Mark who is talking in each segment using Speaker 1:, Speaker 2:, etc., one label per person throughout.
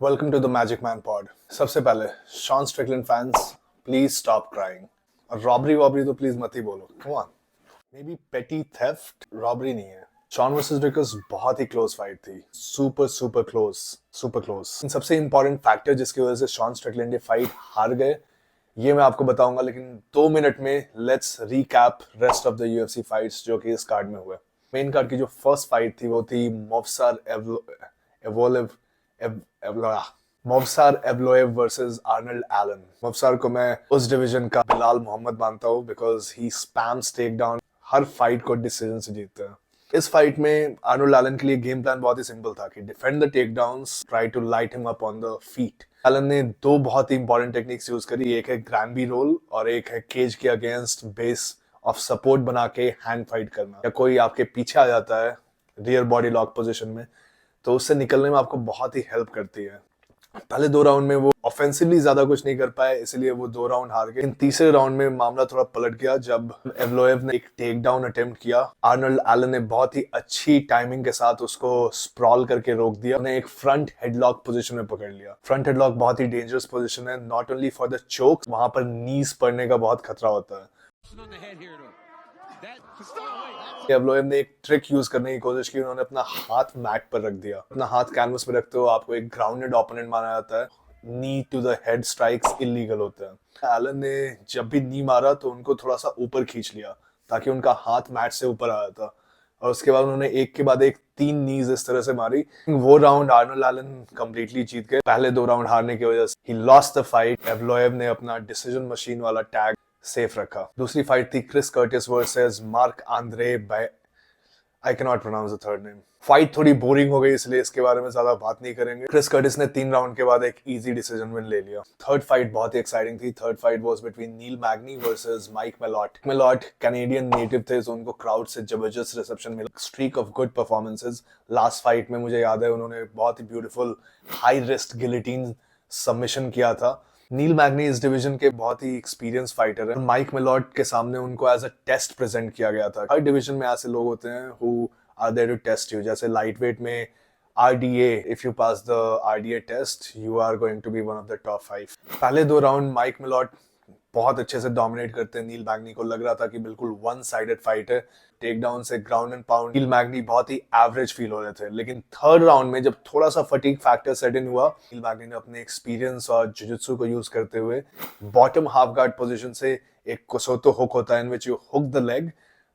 Speaker 1: Welcome to the magic man pod. सबसे पहले Sean Strickland fans, please stop crying. और robbery wobbery तो please मत ही बोलो। Come on, may be petty theft, robbery नहीं है। शॉन वर्सेस रिकर्स बहुत ही क्लोज फाइट थी, super super close, super close. सबसे इंपॉर्टेंट फैक्टर जिसकी वजह से शॉन स्ट्रिकलैंड ये फाइट हार गए, ये मैं आपको बताऊंगा, लेकिन 2 मिनट में let's recap rest of the UFC fights जो कि इस कार्ड में हुए। मेन कार्ड की जो फर्स्ट फाइट थी वो थी Movsar Evloev Movsar Evloev versus Arnold Allen. Movsar को मैं उस डिवीजन का बिलाल मोहम्मद मानता हूँ because he spams takedown, हर फाइट को डिसीजन से जीतते हैं। इस फाइट में आर्नल्ड एलन के लिए गेम प्लान बहुत ही सिंपल था कि defend the takedowns, try to light him up on the feet. Alan ने दो बहुत ही इंपॉर्टेंट टेक्निक्स यूज करी, एक है ग्रैम्बी रोल और एक है केज के अगेंस्ट बेस ऑफ सपोर्ट बना के हैंड फाइट करना। या कोई आपके पीछे आ जाता है रियर बॉडी लॉक पोजीशन में तो उससे निकलने में आपको बहुत ही हेल्प करती है। पहले 2 राउंड में वो ऑफेंसिवली ज्यादा कुछ नहीं कर पाए, इसलिए वो 2 राउंड हार गए। तीसरे राउंड में मामला थोड़ा पलट गया जब एवलोएव ने एक टेक डाउन अटेम्प्ट किया। आर्नल्ड एलन ने बहुत ही अच्छी टाइमिंग के साथ उसको स्प्रॉल करके रोक दिया। उन्हें एक फ्रंट हेडलॉक पोजीशन में पकड़ लिया। फ्रंट हेडलॉक बहुत ही डेंजरस पोजीशन है, नॉट ओनली फॉर द चोक, वहां पर नीज पड़ने का बहुत खतरा होता है। एवलोएव ने एक ट्रिक यूज करने की कोशिश की, उन्होंने अपना हाथ मैट पर रख दिया। अपना हाथ कैनवस पर रखते हो आपको एक ग्राउंडेड ओपोनेंट माना जाता है। Knee to the head strikes illegal होते हैं। एलन ने जब भी नी मारा तो उनको थोड़ा सा ऊपर खींच लिया ताकि उनका हाथ मैट से ऊपर आ जाता, और उसके बाद उन्होंने एक के बाद एक 3 नीज इस तरह से मारी। वो राउंड आर्नल्ड एलन कंप्लीटली जीत गए। पहले 2 राउंड हारने की वजह से ही लॉस्ट द फाइट। एवलोएव ने अपना डिसीजन मशीन वाला टैग सेफ रखा। दूसरी फाइट थी Chris Curtis versus Marc Andre bye, I can not pronounce the third name. Fight थोड़ी बोरिंग हो गई इसलिए इसके बारे में ज्यादा बात नहीं करेंगे। क्रिस कर्टिस ने 3 राउंड के बाद एक इजी डिसीजन विन ले लिया। थर्ड फाइट बहुत ही एक्साइटिंग थी। Third fight was between Neil Magny versus Mike Malott. Malott Canadian native थे, तो उनको क्राउड से जबरदस्त रिसेप्शन मिला। Streak of good performances. Last fight में मुझे याद है उन्होंने बहुत ही beautiful high wrist guillotine submission किया था। नील मैग्नी इस डिवीजन के बहुत ही एक्सपीरियंस फाइटर है। माइक मेलॉट के सामने उनको एज अ टेस्ट प्रेजेंट किया गया था। हर डिवीजन में ऐसे लोग होते हैं who are there to test you. जैसे लाइट वेट में RDA, if you pass the RDA test you are going to be one of the top 5। पहले 2 राउंड माइक मेलॉट बहुत अच्छे से डोमिनेट करते हैं। नील मैग्नी को लग रहा था कि बिल्कुल वन साइडेड फाइट है। टेक डाउन से ग्राउंड एंड पाउंड नील मैग्नी बहुत ही एवरेज फील हो रहे थे, लेकिन थर्ड राउंड में जब थोड़ा सा फटीग फैक्टर सेट इन हुआ, नील मैग्नी ने अपने एक्सपीरियंस और जुजुत्सु को यूज करते हुए बॉटम हाफ गार्ड पोजीशन से एक कोसोतो हुक होता है in which you hook the leg,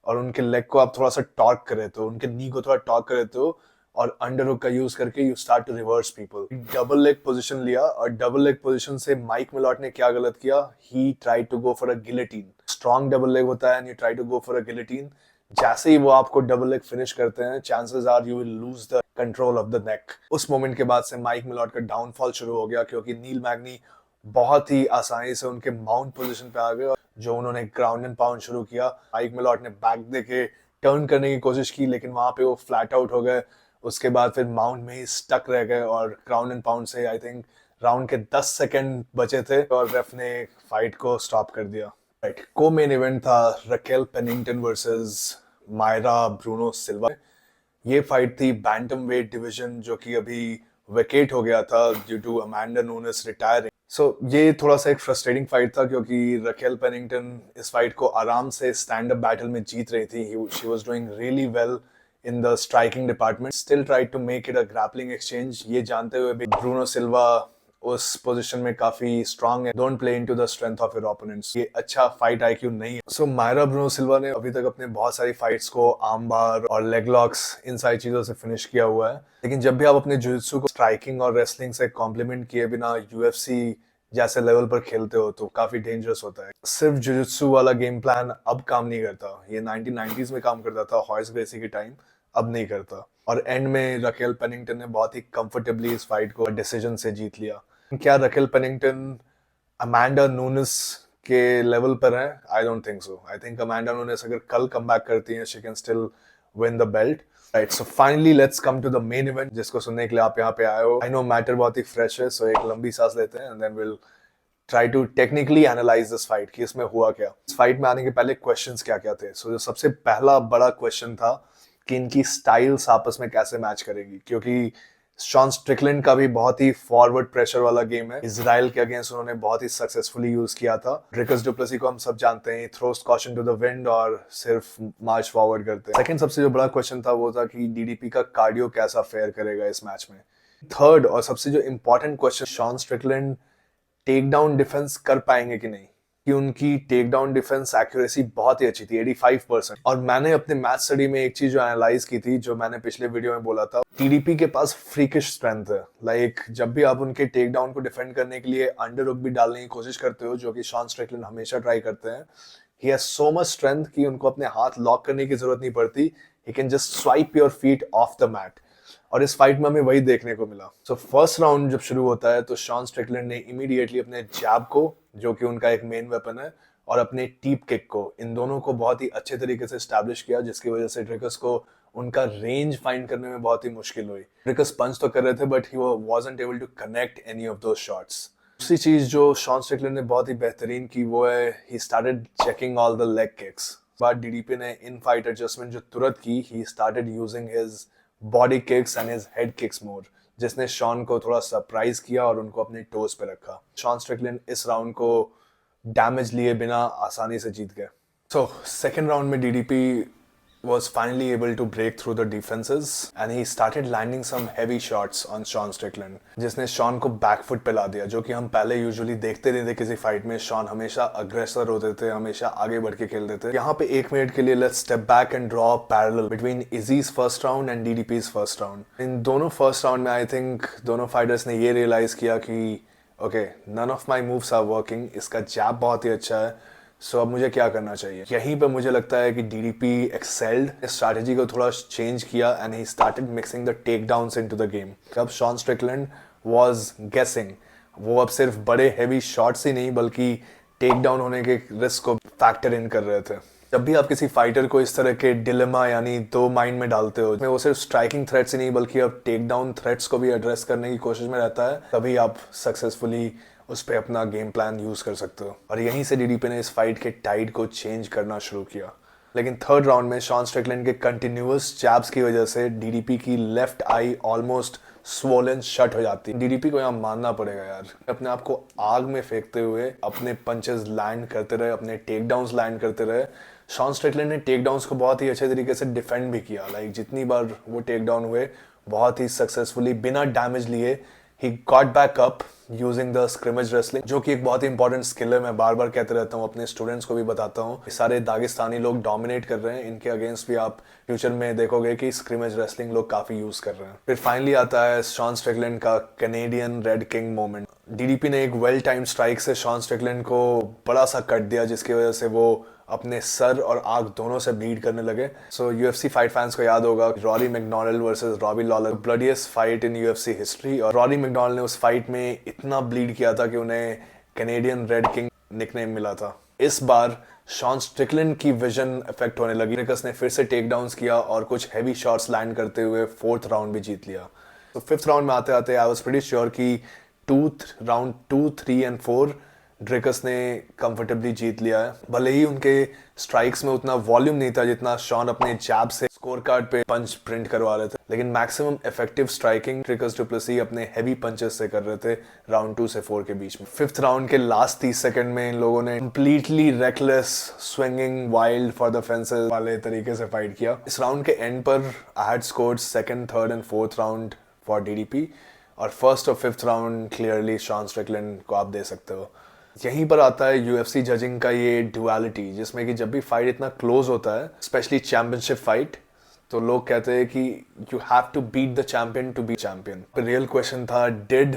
Speaker 1: और उनके लेग को आप थोड़ा सा टॉर्क कर रहे हो, उनके नी को थोड़ा टॉर्क कर रहे हो, और अंडर हुक का यूज करके you start to reverse people. Double leg position लिया, और डबल लेग पोजीशन से माइक मेलॉट ने क्या गलत किया, he try to go for a guillotine. Strong double leg होता है and you try to go for a guillotine. जैसे ही वो आपको डबल लेग फिनिश करते हैं, chances are you will lose the control of the neck. उस moment के बाद से माइक मेलॉट का डाउनफॉल शुरू हो गया, क्योंकि नील मैग्नी बहुत ही आसानी से उनके माउंट पोजीशन पे आ गए। जो उन्होंने ग्राउंड एंड पाउंड शुरू किया, माइक मेलॉट ने बैक देके टर्न करने की कोशिश की, लेकिन वहां पे वो फ्लैट आउट हो गए। उसके बाद फिर माउंट में ही स्टक रह गए, और ग्राउंड एंड पाउंड से आई थिंक राउंड के 10 सेकंड बचे थे और रेफ ने फाइट को स्टॉप कर दिया। राइट, को मेन इवेंट था Raquel Pennington versus Mayra Bueno Silva. ये फाइट थी बैंटम वेट डिवीजन, जो कि अभी वेकेट हो गया था due to Amanda Nunes retiring. ये थोड़ा सा एक फ्रस्ट्रेटिंग फाइट था, क्योंकि रकेल पेनिंगटन इस फाइट को आराम से स्टैंड अप बैटल में जीत रही थी। She was doing really well in the striking department, still tried to make it a grappling exchange. ये जानते हुए भी ब्रूनो सिल्वा उस पोजीशन में काफी स्ट्रांग है। Don't play into the strength of your opponents. ये अच्छा फाइट आईक्यू नहीं है। मायरा ब्रूनो सिल्वा ने अभी तक अपने बहुत सारी फाइट्स को आर्म बार और लेग लॉक्स इन सारी चीजों से फिनिश किया हुआ है, लेकिन जब भी आप अपने जुजित्सु को स्ट्राइकिंग और रेसलिंग से कॉम्प्लीमेंट किए बिना यूएफसी जैसे लेवल पर खेलते हो तो काफी डेंजरस होता है। सिर्फ जुजित्सु वाला गेम प्लान अब काम नहीं करता। ये 1990s में काम करता था हॉर्स ग्रेसी के टाइम, अब नहीं करता। और एंड में रकेल पेनिंगटन ने बहुत ही कंफर्टेबली इस फाइट को डिसीजन से जीत लिया। क्या रकेल पेनिंगटन अमांडा नूनेस के लेवल पर है? I don't think so. I think Amanda Nunes अगर कल कमबैक करती है, she can still win the belt. Right, so finally let's come to the main event, जिसको सुनने के लिए आप यहाँ पे आए हो। आई नो मैटर बहुत ही फ्रेश है, सो एक लंबी सांस लेते हैं and then will try to technically analyse this fight कि इसमें हुआ क्या। इस फाइट में आने के पहले क्वेश्चंस क्या क्या थे। जो सबसे पहला बड़ा क्वेश्चन था कि इनकी स्टाइल्स आपस में कैसे मैच करेगी, क्योंकि शॉन स्ट्रिकलैंड का भी बहुत ही फॉरवर्ड प्रेशर वाला गेम है, इजराइल के अगेंस्ट उन्होंने बहुत ही सक्सेसफुली यूज किया था। ड्रिकस डुप्लेसी को हम सब जानते हैं, throws caution to the wind और सिर्फ मार्च फॉरवर्ड करते हैं। सेकंड सबसे जो बड़ा क्वेश्चन था वो था कि डीडीपी का कार्डियो कैसा फेयर करेगा इस मैच में। थर्ड और सबसे जो important question, Sean Strickland takedown defence कर पाएंगे कि नहीं, कि उनकी टेक डाउन डिफेंस एक्यूरेसी बहुत ही अच्छी थी, 85%। और मैंने अपने मैच स्टडी में एक चीज जो एनालाइज की थी, जो मैंने पिछले वीडियो में बोला था, टीडीपी के पास फ्रीकिश स्ट्रेंथ है। लाइक जब भी आप उनके टेक डाउन को डिफेंड करने के लिए अंडर हुक भी डालने की कोशिश करते हो, जो कि शॉन स्ट्रिकलैंड हमेशा ट्राई करते हैं, he has so much strength कि उनको अपने हाथ लॉक करने की जरूरत नहीं पड़ती, he can just swipe your feet off the mat. और इस फाइट में हमें वही देखने को मिला। सो फर्स्ट राउंड जब शुरू होता है तो शॉन स्ट्रिकलैंड ने इमीडिएटली अपने जैब को, जो कि उनका एक मेन वेपन है, और अपने टीप किक को, इन दोनों को बहुत ही अच्छे तरीके से एस्टैब्लिश किया, जिसकी वजह से ड्रिकस को उनका रेंज फाइंड करने में बहुत ही मुश्किल हुई। ड्रिकस पंच तो कर रहे थे but he wasn't able to connect any of those shots. दूसरी चीज जो शॉन स्ट्रिकलैंड ने बहुत ही बेहतरीन की वो है he started checking all the leg kicks. बाद डीडीपी ने इन फाइट एडजस्टमेंट जो तुरंत की, he started using his body kicks and his head kicks more, जिसने शॉन को थोड़ा सरप्राइज किया और उनको अपने टोज पे रखा। शॉन स्ट्रिकलैंड इस राउंड को डैमेज लिए बिना आसानी से जीत गए। सो सेकेंड राउंड में DDP was finally able to break through the defenses and he started landing some heavy shots on Sean Strickland, जिसने शॉन को बैकफुट पे ला दिया, जो कि हम पहले यूजुअली देखते नहीं थे किसी फाइट में। शॉन हमेशा अग्रेसर होते थे, हमेशा आगे बढ़ के खेलते थे। यहाँ पे 1 मिनट के लिए let's step back and draw parallel between Izzy's first round and DDP's first round. इन दोनों फर्स्ट राउंड में आई थिंक दोनों फाइटर्स ने ये रियलाइज किया कि okay, none of my moves are working, इसका जैब बहुत ही अच्छा है, सो अब मुझे क्या करना चाहिए। यहीं पे मुझे लगता है कि डीडीपी एक्सेल्ड, स्ट्रैटेजी को थोड़ा चेंज किया and he started mixing the takedowns into the game. अब शॉन स्ट्रिकलैंड वाज गेसिंग, वो अब सिर्फ बड़े हैवी शॉट्स ही नहीं बल्कि टेक डाउन होने के रिस्क को फैक्टर इन कर रहे थे। जब भी आप किसी फाइटर को इस तरह के डिलेमा यानी दो माइंड में डालते हो, वो सिर्फ स्ट्राइकिंग थ्रेट्स ही नहीं बल्कि अब टेक डाउन थ्रेट्स को भी एड्रेस करने की कोशिश में रहता है, तभी आप सक्सेसफुली उस पर अपना गेम प्लान यूज कर सकते हो। और यहीं से डीडीपी ने इस फाइट के टाइड को चेंज करना शुरू किया। लेकिन थर्ड राउंड में शॉन स्ट्रिकलैंड के कंटिन्यूअस जैब्स की वजह से डीडीपी की left I almost swollen shut हो जाती है। डीडीपी को यहाँ मानना पड़ेगा यार, अपने आप को आग में फेंकते हुए अपने पंचेस लैंड करते रहे, अपने टेक डाउन्स लैंड करते रहे। शॉन स्ट्रिकलैंड ने टेक डाउन्स को बहुत ही अच्छे तरीके से डिफेंड भी किया। लाइक जितनी बार वो टेक डाउन हुए बहुत ही सक्सेसफुली बिना डैमेज लिए he got back up using the scrimmage wrestling, जो कि एक बहुत ही इंपॉर्टेंट स्किल है। मैं बार बार कहते रहता हूँ, अपने स्टूडेंट्स को भी बताता हूँ। सारे दागिस्तानी लोग डोमिनेट कर रहे हैं, इनके अगेंस्ट भी आप फ्यूचर में देखोगे कि स्क्रिमेज रेसलिंग लोग काफी यूज कर रहे हैं। फिर फाइनली आता है शॉन स्ट्रिकलैंड का Canadian red king moment. DDP ने एक वेल टाइम स्ट्राइक से शॉन स्ट्रिकलैंड को बड़ा सा कट दिया, जिसकी वजह से वो अपने सर और आंख दोनों से ब्लीड करने लगे। सो यूएफसी फाइट फैंस को याद होगा Rory MacDonald versus Robbie Lawler, bloodiest fight in UFC history. और रॉरी मैकडॉनल्ड ने उस फाइट में इतना ब्लीड किया था कि उन्हें कैनेडियन रेड किंग निकनेम मिला था। इस बार शॉन स्ट्रिकलैंड की विजन इफेक्ट होने लगी। ड्रिकस ने फिर से टेक डाउन्स किया और कुछ हैवी शॉट्स लैंड करते हुए फोर्थ राउंड भी जीत लिया। तो फिफ्थ राउंड में आते आते आई वाज प्रीटी श्योर कि राउंड 2, 3 एंड 4 ड्रिकस ने कंफर्टेबली जीत लिया है। भले ही उनके स्ट्राइक्स में उतना वॉल्यूम नहीं था जितना शॉन अपने जैब से स्कोर कार्ड पे पंच प्रिंट करवा रहे थे, लेकिन maximum effective striking Dricus du Plessis अपने हैवी पंचेस से कर रहे थे राउंड 2 से 4 के बीच में। फिफ्थ राउंड के लास्ट 30 सेकंड में इन लोगों ने completely reckless swinging wild for the fences वाले तरीके से फाइट किया। इस राउंड के एंड पर I had scored second, third and fourth round for DDP और फर्स्ट और fifth round clearly Sean Strickland को आप दे सकते हो। यहीं पर आता है यूएफसी जजिंग का ये ड्युअलिटी, जिसमें कि जब भी फाइट इतना क्लोज होता है, स्पेशली चैंपियनशिप फाइट, तो लोग कहते हैं कि you have to beat the champion to be champion. Real question था, did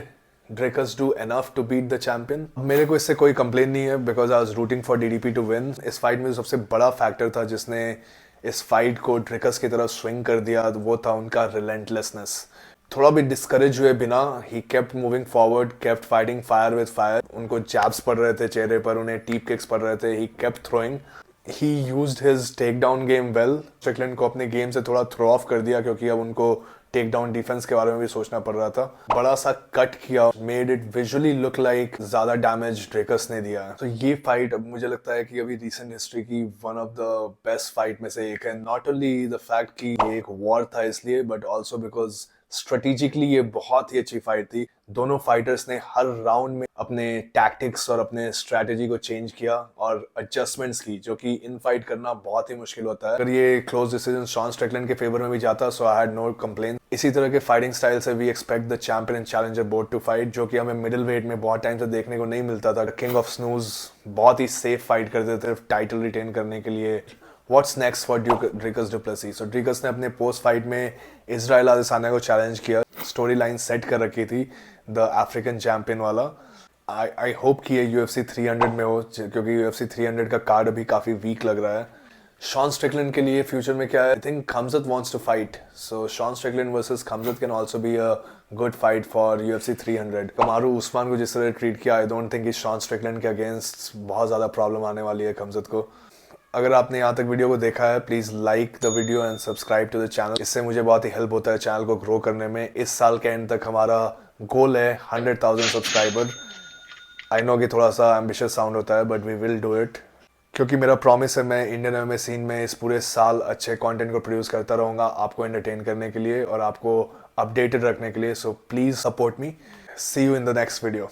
Speaker 1: Dricus do enough to beat the champion? मेरे को इससे कोई कंप्लेन नहीं है because I was rooting for DDP to win. इस फाइट में सबसे बड़ा फैक्टर था जिसने इस फाइट को ड्रिकस की तरफ स्विंग कर दिया, वो था उनका रिलेंटलेसनेस। थोड़ा भी डिस्करेज हुए बिना he kept moving forward, kept fighting fire with fire. उनको जैब्स पड़ रहे थे चेहरे पर, उन्हें टीप किक्स पड़ रहे थे, he kept throwing. He used his takedown game well. Strickland को अपने गेम से थोड़ा थ्रो ऑफ कर दिया क्योंकि अब उनको टेक डाउन डिफेंस के बारे में भी सोचना पड़ रहा था। बड़ा सा कट किया, made it visually look like ज्यादा डैमेज ड्रिकस ने दिया है। तो ये फाइट अब मुझे लगता है कि अभी रिसेंट हिस्ट्री की one of the best fight में से एक है। नॉट ओनली द फैक्ट कि ये एक वॉर था इसलिए, बट ऑल्सो बिकॉज स्ट्रेटेजिकली ये बहुत ही अच्छी फाइट थी। दोनों फाइटर्स ने हर राउंड में अपने टैक्टिक्स और अपने स्ट्रेटेजी को चेंज किया और एडजस्टमेंट्स की, जो कि इन फाइट करना बहुत ही मुश्किल होता है। अगर ये क्लोज डिसीजन शॉन स्ट्रिकलैंड के फेवर में भी जाता, so I had no complain. इसी तरह के फाइटिंग स्टाइल से we expect the champion and challenger both to fight, जो कि हमें मिडिल वेट में बहुत टाइम से देखने को नहीं मिलता था। किंग ऑफ स्नूज बहुत ही सेफ फाइट करते थे टाइटल रिटेन करने के लिए। What's next for Dricus du Plessis? So Dricus ने अपने पोस्ट फाइट में इजराइल अदेसाया को चैलेंज किया, स्टोरी लाइन सेट कर रखी थी द अफ्रीकन चैंपियन वाला। आई होप कि ये UFC 300 में हो, क्योंकि UFC 300 का कार्ड अभी काफ़ी वीक लग रहा है। शॉन स्ट्रिकलैंड के लिए फ्यूचर में क्या है, I think Khamzat wants to fight, so Sean Strickland versus Khamzat can also be a good fight for UFC 300। Kamaru Usman को जिस तरह ट्रीट किया, आई डोंट थिंक कि शॉन स्ट्रिकलैंड के अगेंस्ट बहुत ज़्यादा प्रॉब्लम आने वाली है खमजत को। अगर आपने यहाँ तक वीडियो को देखा है, please like the video and subscribe to the channel. इससे मुझे बहुत ही हेल्प होता है चैनल को ग्रो करने में। इस साल के एंड तक हमारा गोल है 100,000 सब्सक्राइबर। आई नो कि थोड़ा सा एम्बिशियस साउंड होता है, but we will do it, क्योंकि मेरा प्रॉमिस है मैं इंडियन MMA सीन में इस पूरे साल अच्छे कंटेंट को प्रोड्यूस करता रहूँगा आपको एंटरटेन करने के लिए और आपको अपडेटेड रखने के लिए। So please support me. See you in the next video.